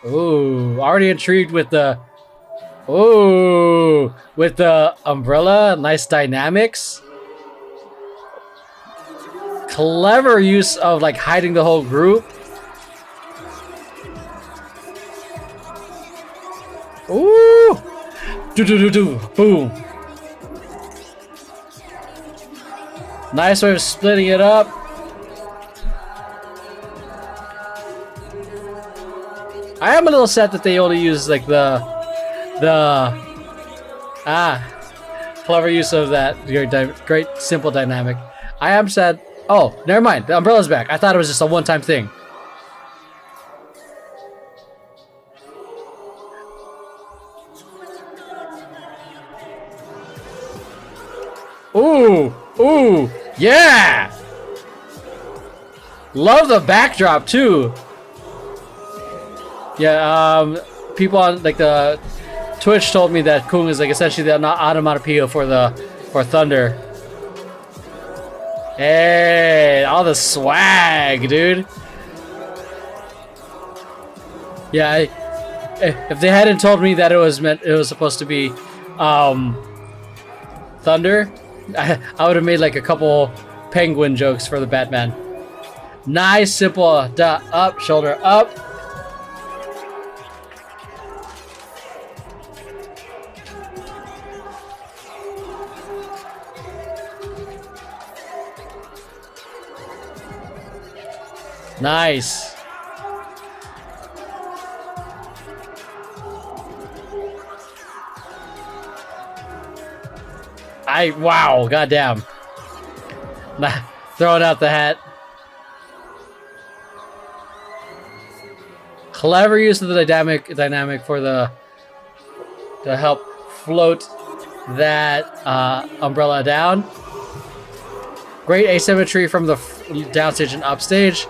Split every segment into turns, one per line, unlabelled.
Ooh, already intrigued with the ooh with the umbrella. Nice dynamics. Clever use of like hiding the whole group. Ooh, do do do do, boom. Nice way of splitting it up. I am a little sad that they only use like the clever use of that. Great simple dynamic. I am sad. Oh, never mind. The umbrella's back. I thought it was just a one-time thing. Ooh, ooh, yeah. Love the backdrop too. Yeah, people on like the Twitch told me that Koong is like essentially the onomatopoeia for thunder. Hey, all the swag, dude. Yeah, if they hadn't told me that it was supposed to be thunder, I would have made like a couple penguin jokes for the Batman. Nice, simple, up, shoulder up. Nice. Wow, goddamn. Nah, throwing out the hat. Clever use of the dynamic for to help float that umbrella down. Great asymmetry from the downstage and upstage.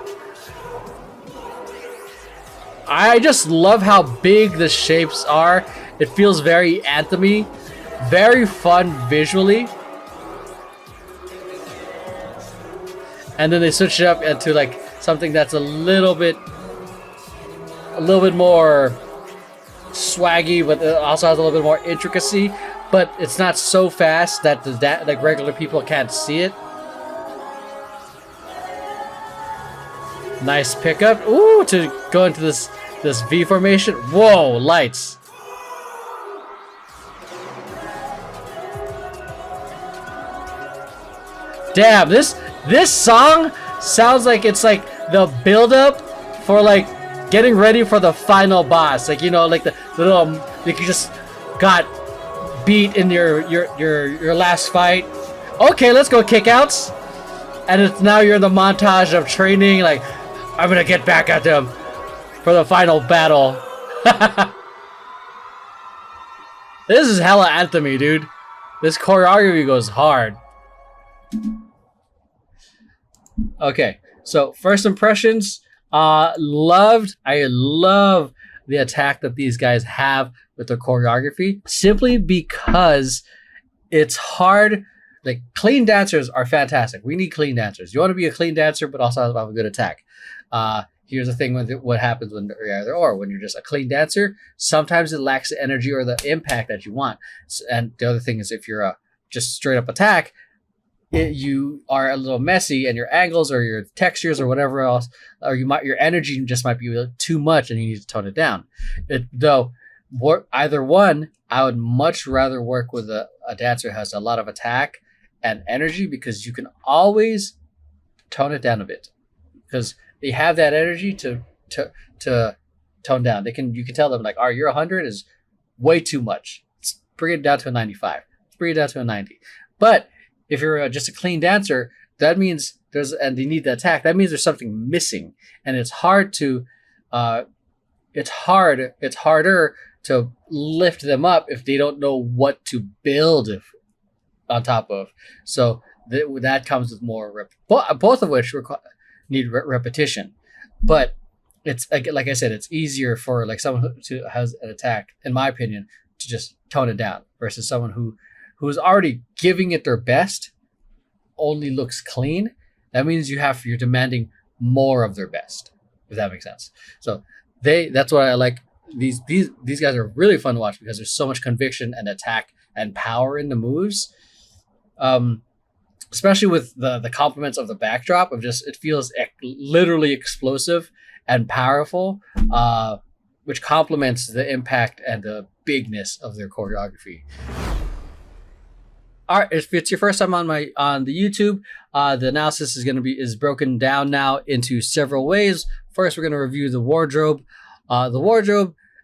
I just love how big the shapes are. It feels very anthem-y, very fun visually. And then they switch it up into like something that's a little bit more swaggy, but it also has a little bit more intricacy. But it's not so fast that like regular people can't see it. Nice pickup. Ooh, to go into this V formation. Whoa, lights. Damn, this song sounds like it's like the build up for like getting ready for the final boss. Like, you know, like the little like you just got beat in your last fight. Okay, let's go kickouts. And it's now you're in the montage of training, like I'm gonna get back at them for the final battle. This is hella anthem-y, dude. This choreography goes hard. Okay, so first impressions. I love the attack that these guys have with the choreography, simply because it's hard. Like, clean dancers are fantastic. We need clean dancers. You want to be a clean dancer, but also have a good attack. Here's the thing with what happens when you're either or. When you're just a clean dancer, sometimes it lacks the energy or the impact that you want. And the other thing is, if you're a just straight up attack, you are a little messy, and your angles or your textures or whatever else, or your energy just might be too much, and you need to tone it down. Either one, I would much rather work with a dancer who has a lot of attack and energy, because you can always tone it down a bit, because they have that energy to tone down. You can tell them like, "Oh, your 100 is way too much. Let's bring it down to a 95. Let's bring it down to a 90." But if you're just a clean dancer, that means and they need the attack. That means there's something missing, and it's hard to, it's harder to lift them up if they don't know what to build on top of. So that comes with more both of which need repetition. But it's like I said, it's easier for like someone who has an attack, in my opinion, to just tone it down versus someone who's already giving it their best, only looks clean. That means you're demanding more of their best, if that makes sense. So That's what I like. These guys are really fun to watch because there's so much conviction and attack and power in the moves. Um, Especially with the compliments of the backdrop of just it feels literally explosive and powerful, which complements the impact and the bigness of their choreography. All right, if it's your first time on the YouTube, the analysis is broken down now into several ways. First, we're going to review the wardrobe,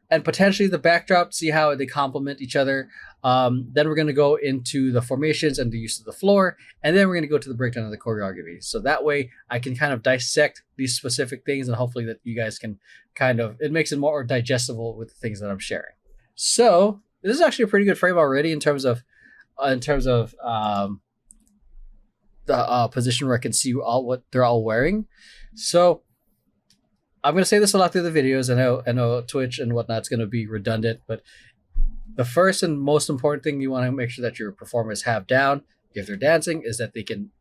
and potentially the backdrop, see how they complement each other. Then we're going to go into the formations and the use of the floor, and then we're going to go to the breakdown of the choreography. So that way, I can kind of dissect these specific things, and hopefully that you guys can it makes it more digestible with the things that I'm sharing. So this is actually a pretty good frame already in terms of the position where I can see what they're all wearing. So I'm going to say this a lot through the videos. I know Twitch and whatnot's going to be redundant, but the first and most important thing you want to make sure that your performers have down, if they're dancing, is that they can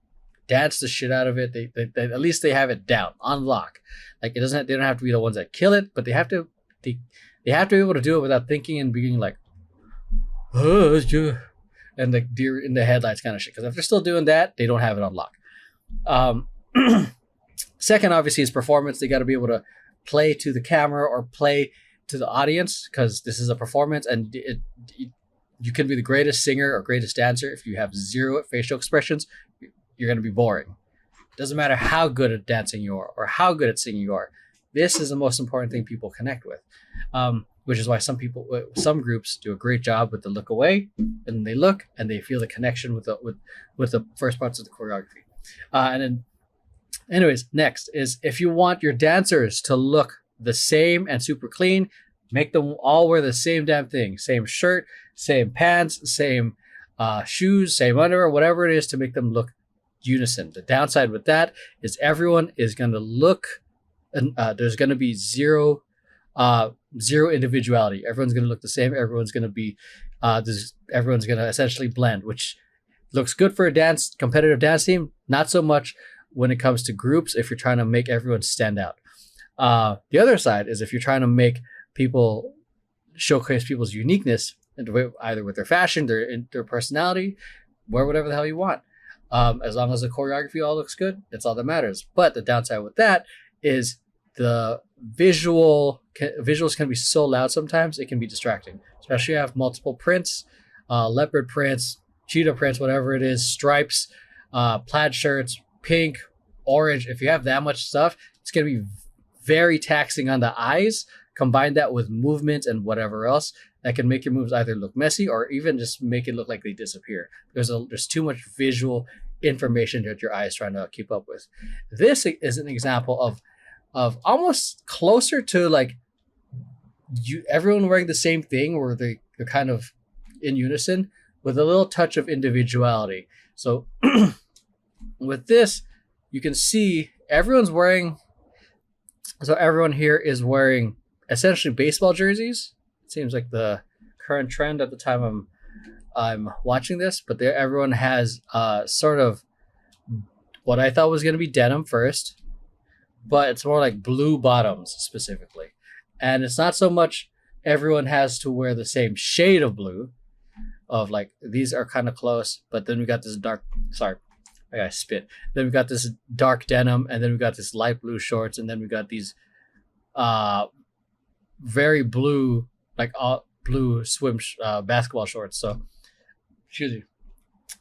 dance the shit out of it. They at least they have it down on lock. Like they don't have to be the ones that kill it, but they have to be able to do it without thinking and being like, oh, and the deer in the headlights kind of shit. Because if they're still doing that, they don't have it on lock. Second, obviously, is performance. They got to be able to play to the camera or play to the audience because this is a performance, and you can be the greatest singer or greatest dancer if you have zero facial expressions. You're going to be boring. It doesn't matter how good at dancing you are or how good at singing you are. This is the most important thing people connect with. Which is why some groups do a great job with the look away, and they look and they feel the connection with the first parts of the choreography. And then, anyways, next is if you want your dancers to look the same and super clean, make them all wear the same damn thing, same shirt, same pants, same shoes, same underwear, whatever it is to make them look unison. The downside with that is everyone is going to look, and there's going to be zero individuality. Everyone's going to look the same. Everyone's going to essentially blend, which looks good for a competitive dance team. Not so much when it comes to groups if you're trying to make everyone stand out. The other side is if you're trying to make people showcase people's uniqueness, either with their fashion, their personality, wear whatever the hell you want. As long as the choreography all looks good, that's all that matters. But the downside with that is the visuals can be so loud sometimes it can be distracting, especially if you have multiple prints, leopard prints, cheetah prints, whatever it is, stripes, plaid shirts, pink, orange. If you have that much stuff, it's going to be very taxing on the eyes. Combine that with movements and whatever else that can make your moves either look messy or even just make it look like they disappear. There's too much visual information that your eye is trying to keep up with. This is an example of almost closer to like everyone wearing the same thing where they're kind of in unison with a little touch of individuality. So with this, you can see everyone here is wearing essentially baseball jerseys. It seems like the current trend at the time I'm watching this, but everyone has sort of what I thought was going to be denim first, but it's more like blue bottoms specifically. And it's not so much everyone has to wear the same shade of blue, of like these are kind of close, but then we got this dark, sorry, I got spit. Then we got this dark denim, and then we got this light blue shorts, and then we got these very blue, like blue swim basketball shorts. So, excuse me.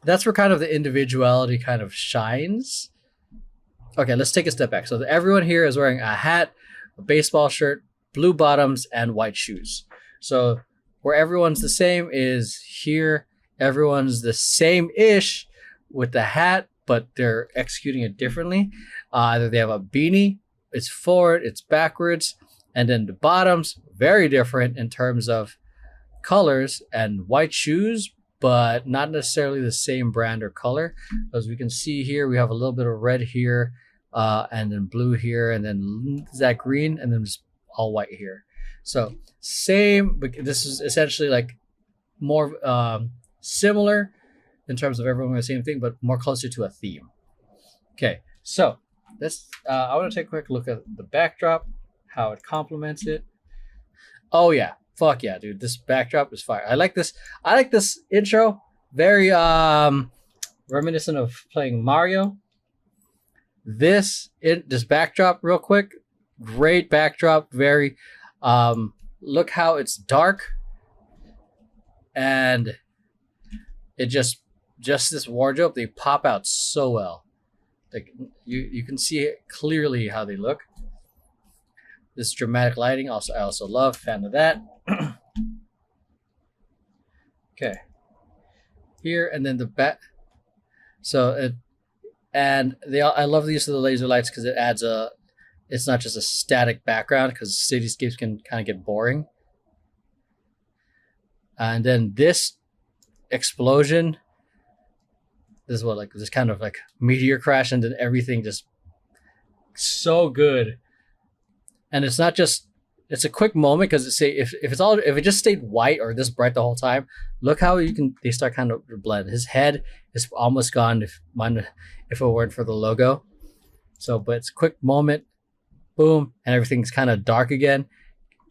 That's where kind of the individuality kind of shines. Okay, let's take a step back. So everyone here is wearing a hat, a baseball shirt, blue bottoms, and white shoes. So where everyone's the same is here. Everyone's the same-ish with the hat, but they're executing it differently. Either they have a beanie, it's forward, it's backwards, and then the bottoms, very different in terms of colors and white shoes, but not necessarily the same brand or color. As we can see here, we have a little bit of red here, and then blue here, and then is that green, and then just all white here. So same, but this is essentially like more similar in terms of everyone wearing the same thing, but more closer to a theme. Okay, so this I want to take a quick look at the backdrop, how it complements it. Oh yeah, fuck yeah, dude! This backdrop is fire. I like this. I like this intro. Very reminiscent of playing Mario. This backdrop real quick. Great backdrop. Very look how it's dark, and it just this wardrobe, they pop out so well. Like you can see it clearly how they look. This dramatic lighting also I also love, fan of that. Okay. Here and then the back. So it and I love the use of the laser lights because it adds a it's not just a static background because cityscapes can kind of get boring. And then this explosion, this is what like this kind of like meteor crash, and then everything just so good. And it's not just it's a quick moment because it's say if it just stayed white or this bright the whole time, look how they start kind of blend. His head is almost gone if it weren't for the logo. So but it's a quick moment, boom, and everything's kind of dark again,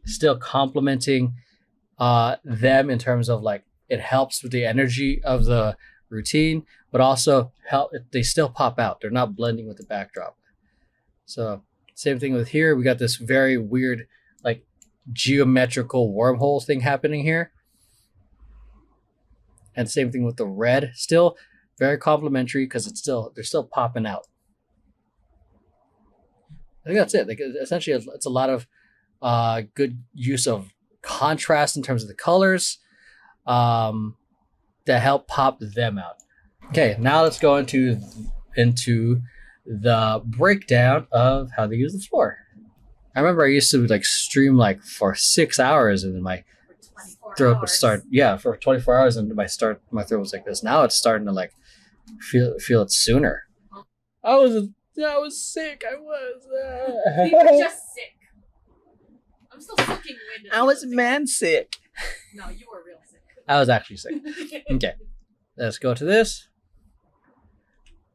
still complementing them in terms of like it helps with the energy of the routine, but also they still pop out. They're not blending with the backdrop. So same thing with here. We got this very weird like geometrical wormhole thing happening here. And same thing with the red. Still very complementary because they're still popping out. I think that's it. Like essentially it's a lot of good use of contrast in terms of the colors that help pop them out. Okay, now let's go into the breakdown of how they use the floor. I remember I used to like stream like for 6 hours and then my throat would start for 24 hours and my throat was like this. Now it's starting to like feel it sooner. I was sick. I was.
You were just sick. I'm still sucking wind.
I was man sick.
No, you were real sick.
I was actually sick. Okay, let's go to this.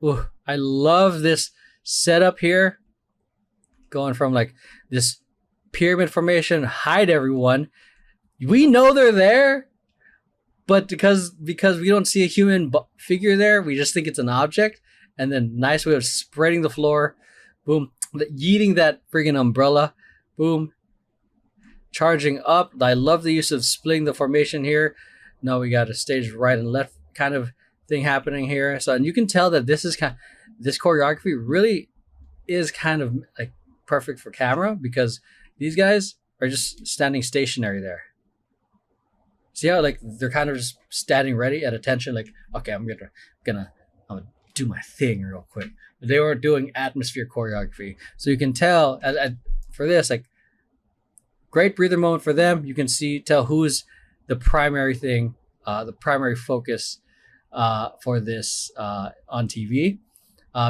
Ooh, I love this setup here. Going from like this pyramid formation, hide everyone. We know they're there, but because we don't see a human figure there, we just think it's an object. And then nice way of spreading the floor. Boom. Yeeting that friggin' umbrella. Boom. Charging up. I love the use of splitting the formation here. Now we got a stage right and left kind of thing happening here. So and you can tell that this choreography really is kind of like perfect for camera because these guys are just standing stationary there. See how like they're kind of just standing ready at attention, like, okay, I'm gonna do my thing real quick. They were doing atmosphere choreography. So you can tell for this, like great breather moment for them. You can tell who's the primary thing, the primary focus for this on TV.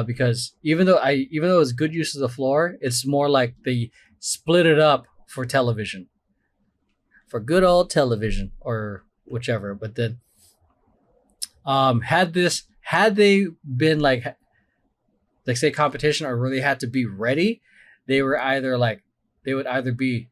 Because even though it's good use of the floor, it's more like they split it up for television. For good old television or whichever. But then had they been like say competition or really had to be ready, they would either be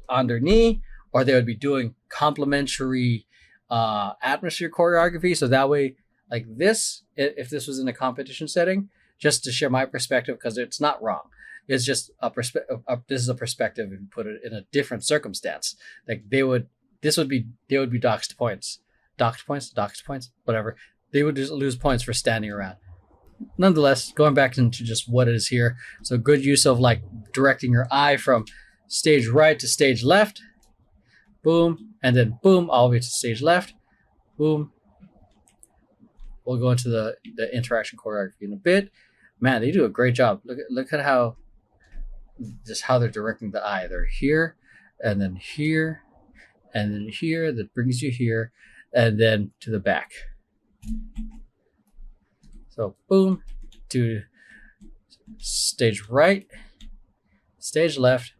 on their knee or they would be doing complementary atmosphere choreography. So that way, like this, if this was in a competition setting, just to share my perspective, because it's not wrong. It's just this is a perspective if you put it in a different circumstance. Like they would be docked points, whatever. They would just lose points for standing around. Nonetheless, going back into just what it is here. So good use of like directing your eye from stage right to stage left. Boom. And then boom, all the way to stage left. Boom. We'll go into the interaction choreography in a bit. Man, they do a great job. Look at how they're directing the eye. They're here, and then here, and then here. That brings you here, and then to the back. So boom, to stage right, stage left,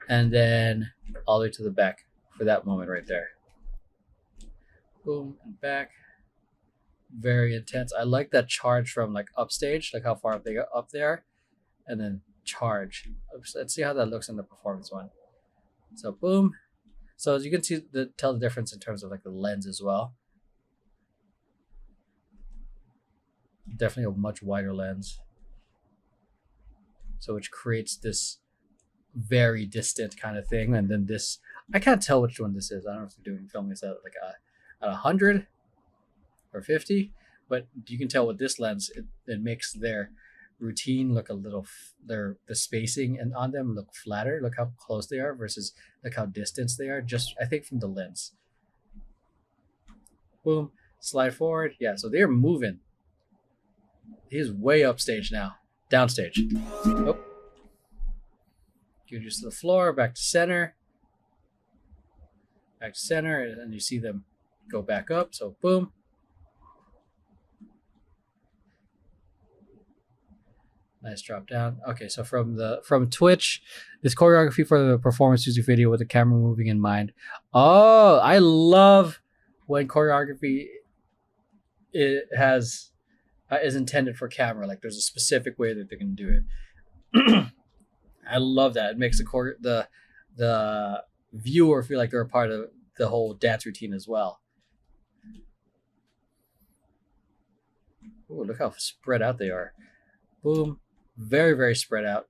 and then all the way to the back for that moment right there. Boom, and back. Very intense. I like that charge from like upstage, like how far up they go up there, and then charge. Let's see how that looks in the performance one. So boom. So as you can see, tell the difference in terms of like the lens as well. Definitely a much wider lens. So which creates this very distant kind of thing. And then this, I can't tell which one this is. I don't know if they're doing filming this at like at 100 or 50, but you can tell with this lens, it makes their routine look a little, the spacing and on them look flatter. Look how close they are versus look how distant they are, just I think from the lens. Boom, slide forward. Yeah, so they're moving. He's way upstage now. Downstage. Oh. Get used to the floor, back to center. Back to center, and then you see them go back up. So boom. Nice drop down. Okay, so from Twitch, this choreography for the performance music video with the camera moving in mind. Oh, I love when choreography is intended for camera. Like there's a specific way that they're gonna do it. I love that. It makes the viewer feel like they're a part of the whole dance routine as well. Ooh, look how spread out they are. Boom. Very, very spread out.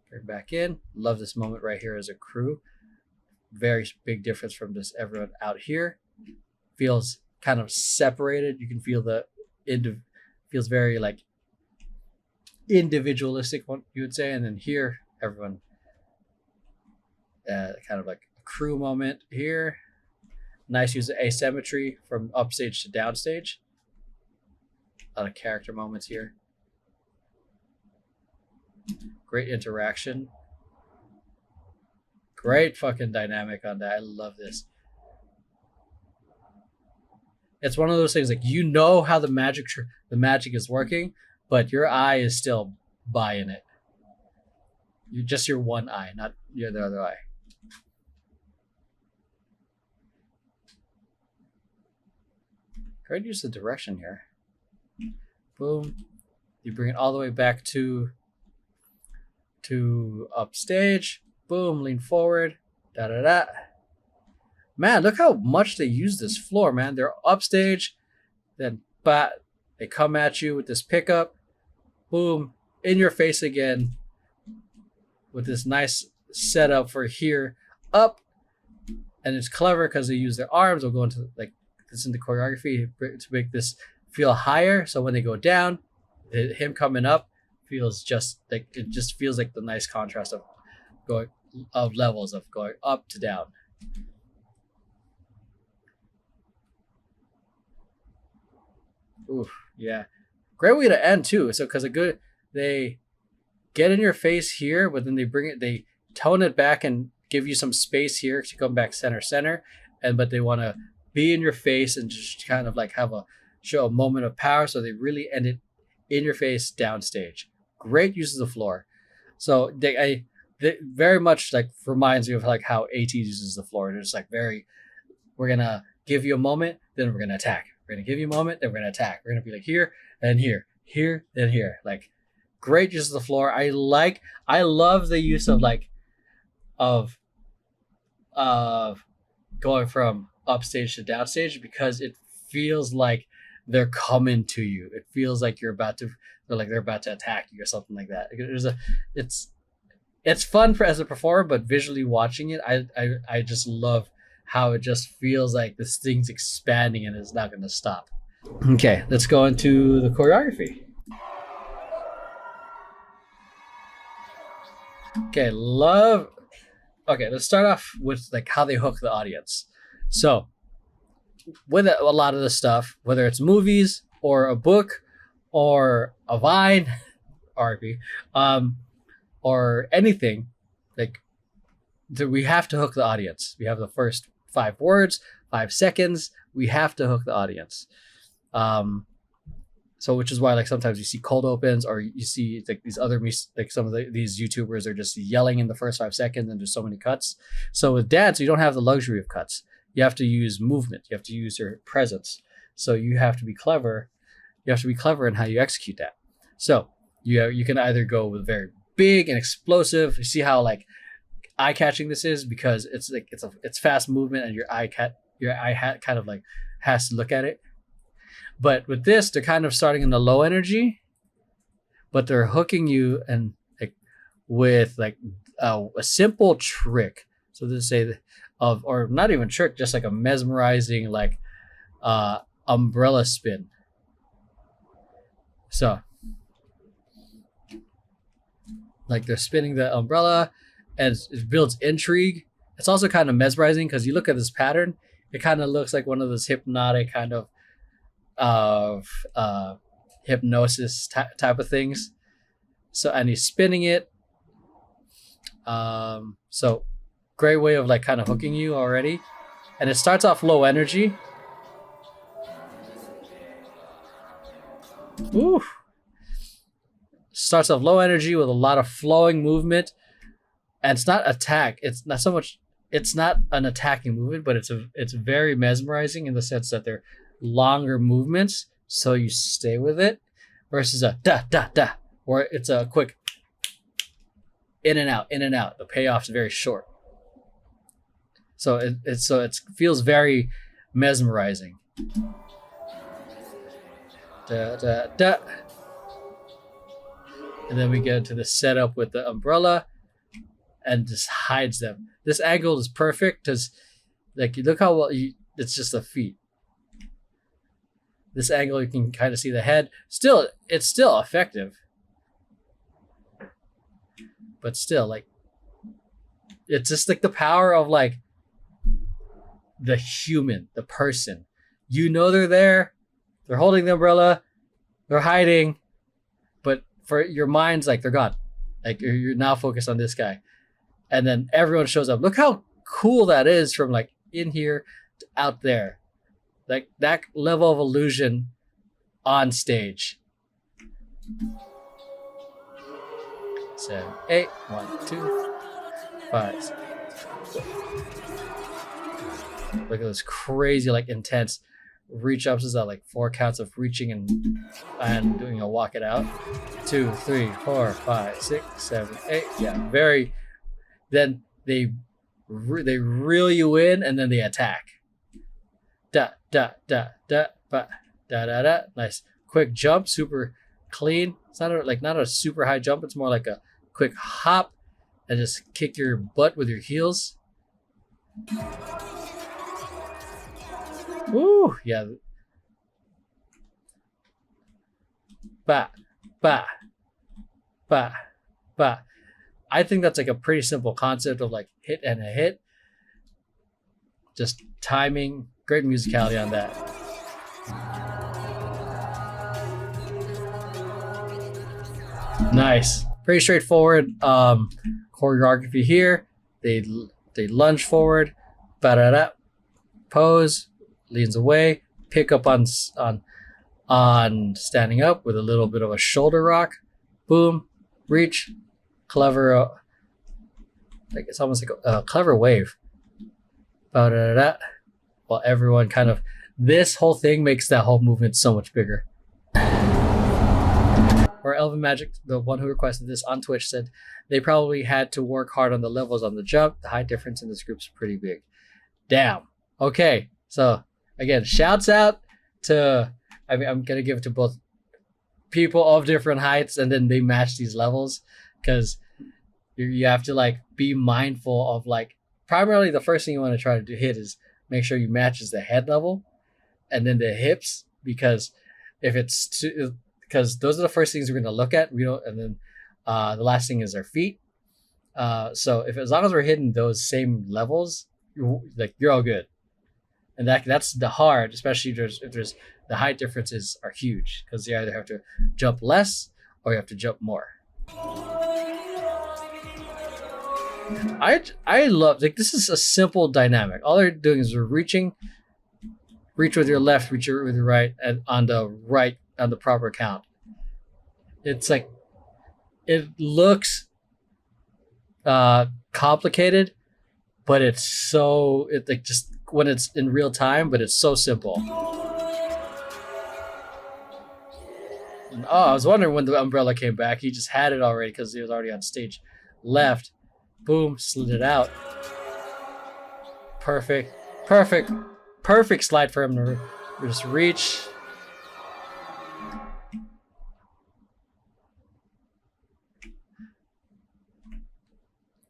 Bring back in. Love this moment right here as a crew. Very big difference from just everyone out here. Feels kind of separated. You can feel feels very like individualistic, what you would say. And then here, everyone kind of like a crew moment here. Nice use of asymmetry from upstage to downstage. A lot of character moments here. Great interaction. Great fucking dynamic on that. I love this. It's one of those things like you know how the magic is working, but your eye is still buying it. You just your one eye, not the other eye. Great use of direction here. Boom. You bring it all the way back to upstage. Boom, lean forward. Da da da. Man, look how much they use this floor, man. They're upstage, then they come at you with this pickup. Boom, in your face again with this nice setup for here, up. And it's clever because they use their arms. They'll go into like this into choreography to make this feel higher. So when they go down, him coming up feels just like, it just feels like the nice contrast of levels of going up to down. Ooh, yeah. Great way to end too. So because they get in your face here, but then they tone it back and give you some space here to come back center, but they want to be in your face and just kind of like show a moment of power. So they really end it in your face downstage. Great use of the floor. So they very much like reminds me of like how AT uses the floor. They're just like we're gonna give you a moment, then we're gonna attack. We're gonna give you a moment, then we're gonna attack. We're gonna be like here, then here, here, then here. Like great use of the floor. I love the use of going from upstage to downstage because it feels like they're coming to you. It feels like they're about to attack you or something like that. It's fun as a performer, but visually watching it, I just love how it just feels like this thing's expanding and it's not going to stop. Okay, let's go into the choreography. Okay, let's start off with like how they hook the audience. So with a lot of the stuff, whether it's movies or a book or a Vine, RP, or anything, like we have to hook the audience. We have the first 5 words, 5 seconds. We have to hook the audience. So which is why like sometimes you see cold opens or you see like these other like some of these YouTubers are just yelling in the first 5 seconds and there's so many cuts. So with dance, you don't have the luxury of cuts. You have to use movement. You have to use your presence. So you have to be clever. You have to be clever in how you execute that. So You can either go with very big and explosive. You see how like eye catching this is because it's like it's fast movement and your eye kind of like has to look at it. But with this, they're kind of starting in the low energy, but they're hooking you and like with like a simple trick. So let's say of or not even trick, just like a mesmerizing like umbrella spin. So like they're spinning the umbrella and it builds intrigue. It's also kind of mesmerizing because you look at this pattern, it kind of looks like one of those hypnotic kind of hypnosis type of things. So and he's spinning it. So great way of like kind of hooking you already. And it starts off low energy. Ooh. Starts off low energy with a lot of flowing movement. And it's not attack. It's not so much. It's not an attacking movement, but it's very mesmerizing in the sense that they're longer movements, so you stay with it. Versus a da da da, or it's a quick in and out, in and out. The payoff's very short. So it feels very mesmerizing. Da da da. And then we get into the setup with the umbrella and just hides them. This angle is perfect because like you look how well it's just the feet. This angle you can kind of see the head. Still, it's still effective. But still, like it's just like the power of like the human, the person. You know they're there, they're holding the umbrella, they're hiding, but for your mind's like they're gone. Like you're now focused on this guy. And then everyone shows up. Look how cool that is from like in here to out there. Like that level of illusion on stage. 7, 8, 1, 2, 5. 6. Look at this crazy, like intense reach ups. Is that like 4 counts of reaching and doing a walk it out? 2, 3, 4, 5, 6, 7, 8. Yeah, very. Then they reel you in and then they attack. Da da da da ba da da da. Nice quick jump, super clean. It's not not a super high jump. It's more like a quick hop and just kick your butt with your heels. Woo! Yeah. Ba ba ba ba. I think that's like a pretty simple concept of like hit and a hit. Just timing, great musicality on that. Nice. Pretty straightforward choreography here. They lunge forward, ba-da-da, pose, leans away, pick up on standing up with a little bit of a shoulder rock, boom, reach, clever, like it's almost like a clever wave. Ba-da-da-da. While everyone kind of, this whole thing makes that whole movement so much bigger. Or Elvin Magic, the one who requested this on Twitch, said they probably had to work hard on the levels on the jump. The height difference in this group is pretty big. Damn. Okay. So again, shouts out to, I mean, I'm going to give it to both people of different heights and then they match these levels because you have to like be mindful of like, primarily the first thing you want to try to do hit is make sure you matches the head level and then the hips, because if it's too, because those are the first things we're going to look at. We don't, and then the last thing is our feet. So if as long as we're hitting those same levels, you're all good. And that's the hard, especially if there's the height differences are huge because you either have to jump less or you have to jump more. I love, like, this is a simple dynamic. All they're doing is they're reach with your left, reach with your right, and on the proper count. It's like, it looks complicated, but it's like just when it's in real time, but it's so simple. And Oh, I was wondering when the umbrella came back. He just had it already because he was already on stage. Left. Boom. Slid it out. Perfect. Perfect. Perfect slide for him to just reach.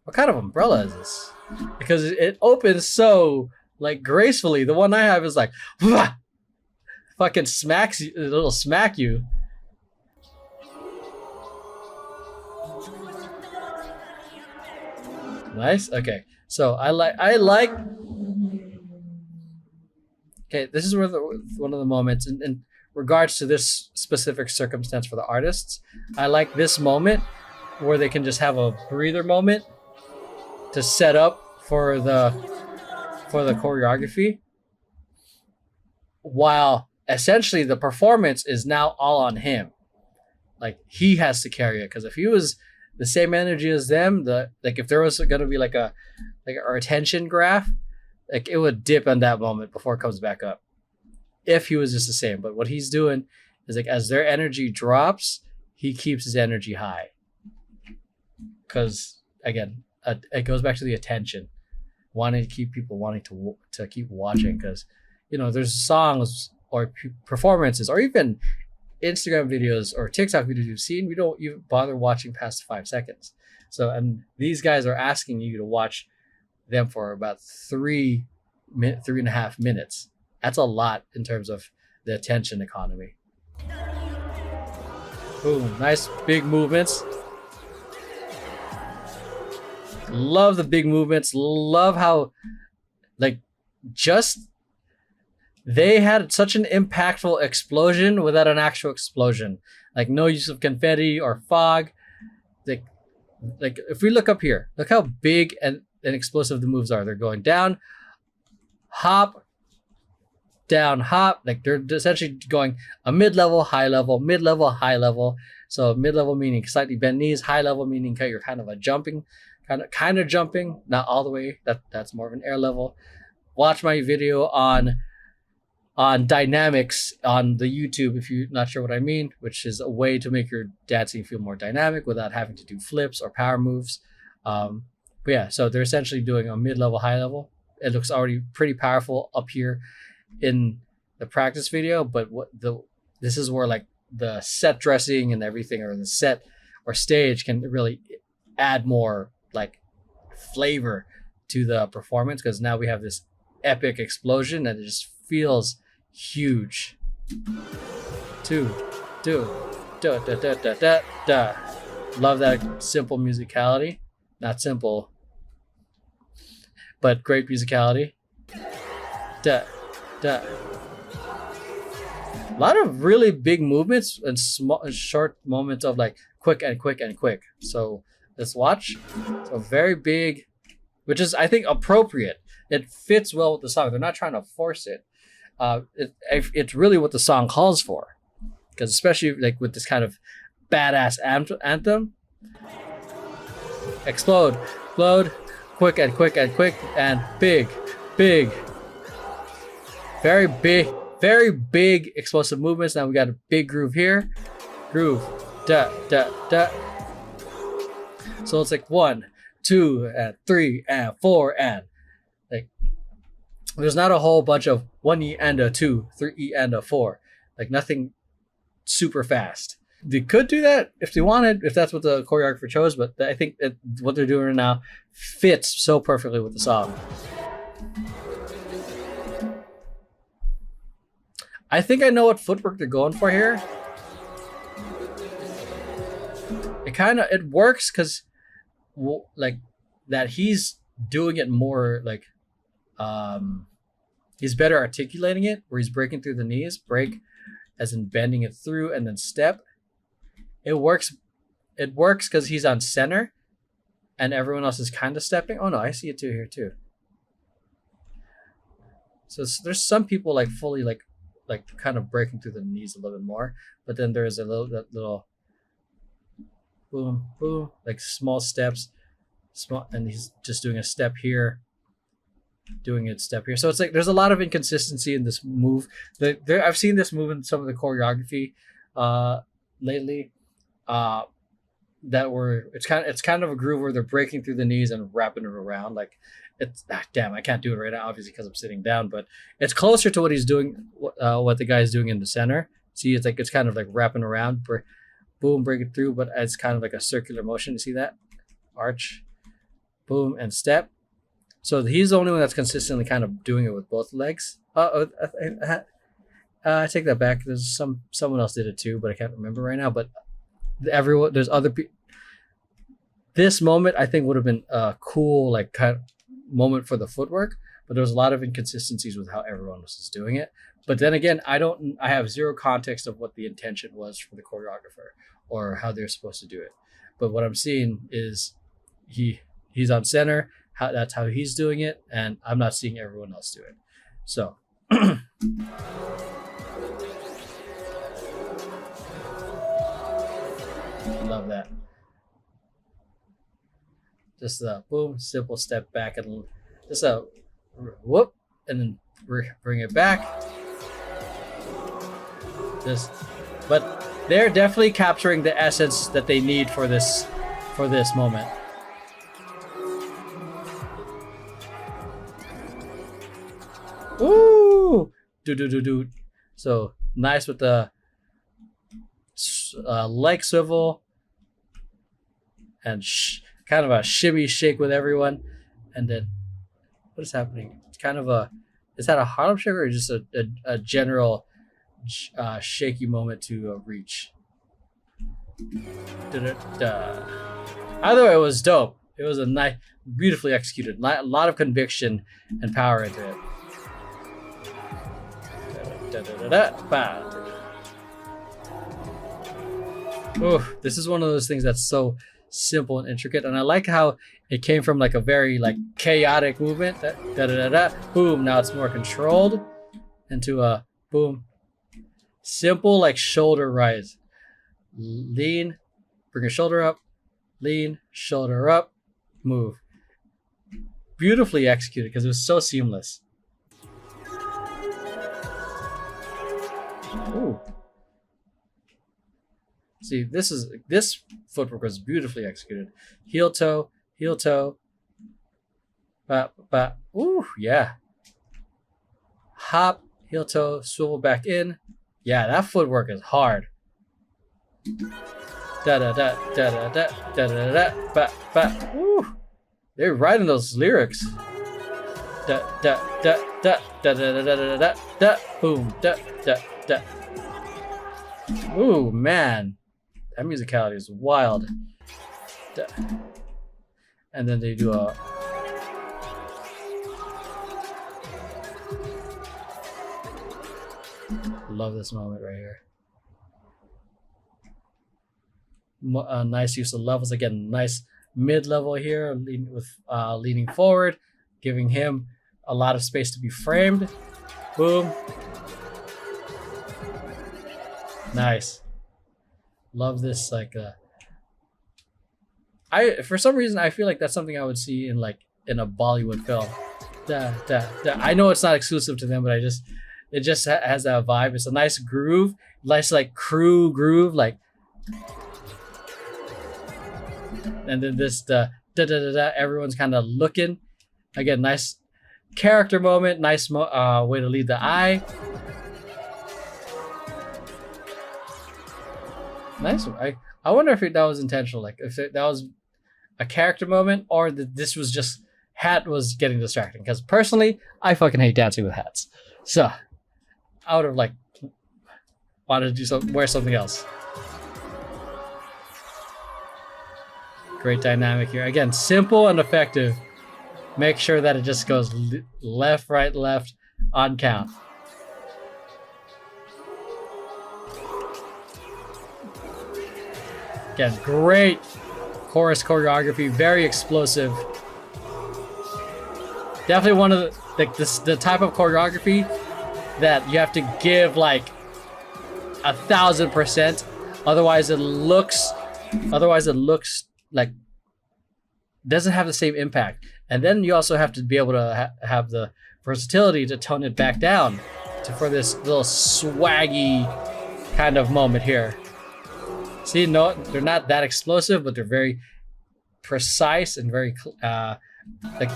What kind of umbrella is this? Because it opens so like gracefully. The one I have is like fucking smacks you. It'll smack you. Nice. Okay. So I like. Okay, this is where one of the moments in regards to this specific circumstance for the artists. I like this moment where they can just have a breather moment to set up for the choreography, while essentially the performance is now all on him. Like he has to carry it, because if he was the same energy as them, like if there was going to be like our attention graph, like it would dip on that moment before it comes back up. If he was just the same, but what he's doing is like as their energy drops, he keeps his energy high. Because again, it goes back to the attention, wanting to keep people wanting to keep watching. Because there's songs or performances or even Instagram videos or TikTok videos you've seen, we don't even bother watching past 5 seconds. So, and these guys are asking you to watch them for about 3.5 minutes. That's a lot in terms of the attention economy. Boom, nice big movements. Love the big movements. Love how, like, just they had such an impactful explosion without an actual explosion. Like no use of confetti or fog. Like if we look up here, look how big and explosive the moves are. They're going down, hop, down, hop. Like they're essentially going a mid-level, high-level, mid-level, high-level. So mid-level meaning slightly bent knees, high-level meaning you're kind of a jumping, kind of jumping, not all the way. That's more of an air level. Watch my video on dynamics on the YouTube if you're not sure what I mean, which is a way to make your dancing feel more dynamic without having to do flips or power moves. But yeah, so they're essentially doing a mid-level, high-level. It looks already pretty powerful up here in the practice video, but this is where like the set dressing and everything, or the set or stage, can really add more like flavor to the performance, because now we have this epic explosion and it just feels huge. Two, da da da da da da. Love that simple musicality. Not simple, but great musicality. Da da. A lot of really big movements and short moments of like quick and quick and quick. So let's watch. So very big, which is I think appropriate. It fits well with the song. They're not trying to force it. It's really what the song calls for, because especially like with this kind of badass anthem. Explode, quick and quick and quick and big, very big explosive movements. Now we got a big groove here, da da da. So it's like 1, 2, and 3, and 4, and like there's not a whole bunch of 1E and a 2, 3E and a 4, like nothing super fast. They could do that if they wanted, if that's what the choreographer chose, but I think what they're doing right now fits so perfectly with the song. I think I know what footwork they're going for here. It works because like that he's doing it more like he's better articulating it, where he's breaking through the knees, break as in bending it through and then step. It works because he's on center and everyone else is kind of stepping. Oh no, I see it too here too. So there's some people like fully like kind of breaking through the knees a little bit more, but then there's a little boom, boom, like small steps, and he's just doing a step here, doing a step here. So it's like there's a lot of inconsistency in this move. I've seen this move in some of the choreography lately. That were it's kind of a groove where they're breaking through the knees and wrapping it around. Like it's damn, I can't do it right now, obviously because I'm sitting down, but it's closer to what he's doing, what the guy's doing in the center. See, it's like it's kind of like wrapping around, boom, break it through, but it's kind of like a circular motion. You see that arch, boom, and step. So he's the only one that's consistently kind of doing it with both legs. I take that back. There's someone else did it too, but I can't remember right now. But everyone, there's other people. This moment I think would have been a cool like kind of moment for the footwork, but there was a lot of inconsistencies with how everyone was doing it. But then again, I have zero context of what the intention was for the choreographer or how they're supposed to do it. But what I'm seeing is he's on center. That's how he's doing it, and I'm not seeing everyone else do it. So. Love that. Just a boom, simple step back and just a whoop, and then bring it back. But they're definitely capturing the essence that they need for this moment. Ooh, do. So nice with the leg swivel and kind of a shimmy shake with everyone. And then what is happening? It's kind of is that a Harlem shake or just a general shaky moment to reach? Da-da-da. Either way, it was dope. It was a nice, beautifully executed, a lot of conviction and power into it. Ooh, this is one of those things that's so simple and intricate, and I like how it came from like a very like chaotic movement. Boom. Now it's more controlled into a boom, simple like shoulder rise, lean, bring your shoulder up, lean, shoulder up, move. Beautifully executed because it was so seamless. Ooh. See, this footwork was beautifully executed. Heel toe, ooh, yeah. Hop, heel toe, swivel back in. Yeah, that footwork is hard. Da da da da da da da da da ba. Ooh, they're writing those lyrics. Da da da da da da da da da da. Boom, da da da. Ooh, man. That musicality is wild. And then they do a love this moment right here. Nice use of levels again. Nice mid-level here, leaning forward, giving him a lot of space to be framed. Boom. Nice. Love this like for some reason I feel like that's something I would see in a Bollywood film. I know it's not exclusive to them, but it just has that vibe. It's a nice groove, nice like crew groove, like, and then this everyone's kind of looking. Again, nice character moment, nice way to lead the eye. Nice. I wonder if that was intentional, like if that was a character moment or that this was just hat was getting distracting. Because personally, I fucking hate dancing with hats, so I would have like wanted to wear something else. Great dynamic here. Again, simple and effective. Make sure that it just goes left, right, left on count. Again, great chorus choreography, very explosive. Definitely one of the type of choreography that you have to give like 1,000%. Otherwise, it looks like doesn't have the same impact. And then you also have to be able to have the versatility to tone it back down for this little swaggy kind of moment here. See, no, they're not that explosive, but they're very precise and very like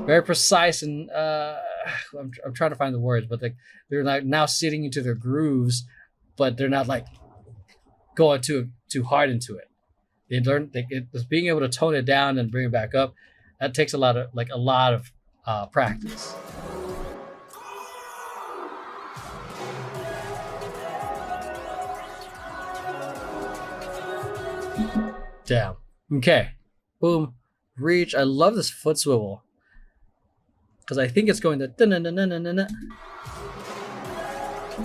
very precise and I'm trying to find the words, but like they're like now sitting into their grooves, but they're not like going too hard into it. They learn it's being able to tone it down and bring it back up. That takes a lot of practice. Damn. Okay. Boom. Reach. I love this foot swivel. Because I think it's going to...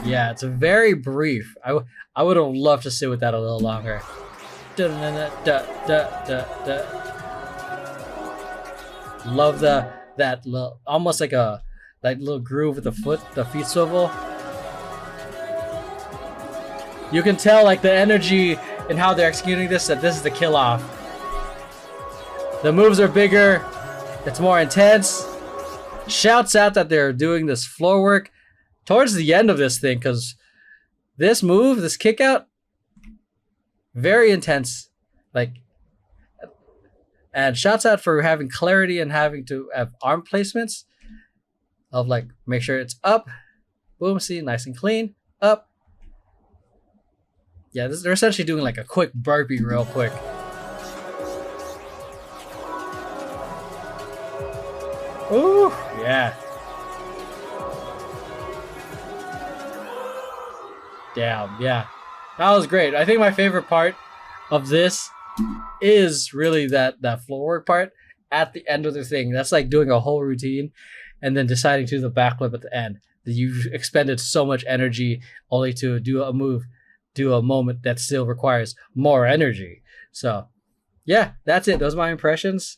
Yeah, it's a very brief. I would have loved to sit with that a little longer. Love that little, almost like a little groove with the feet swivel. You can tell like the energy and how they're executing this, that this is the kill off. The moves are bigger, it's more intense. Shouts out that they're doing this floor work towards the end of this thing, because this move, this kick out, very intense. Like, and shouts out for having clarity and having to have arm placements of like, make sure it's up, boom, see, nice and clean, up. Yeah, they're essentially doing like a quick burpee real quick. Ooh, yeah. Damn, yeah. That was great. I think my favorite part of this is really that floor work part at the end of the thing. That's like doing a whole routine and then deciding to do the backflip at the end. You've expended so much energy only to do a move, do a moment that still requires more energy. So yeah, that's it. Those are my impressions.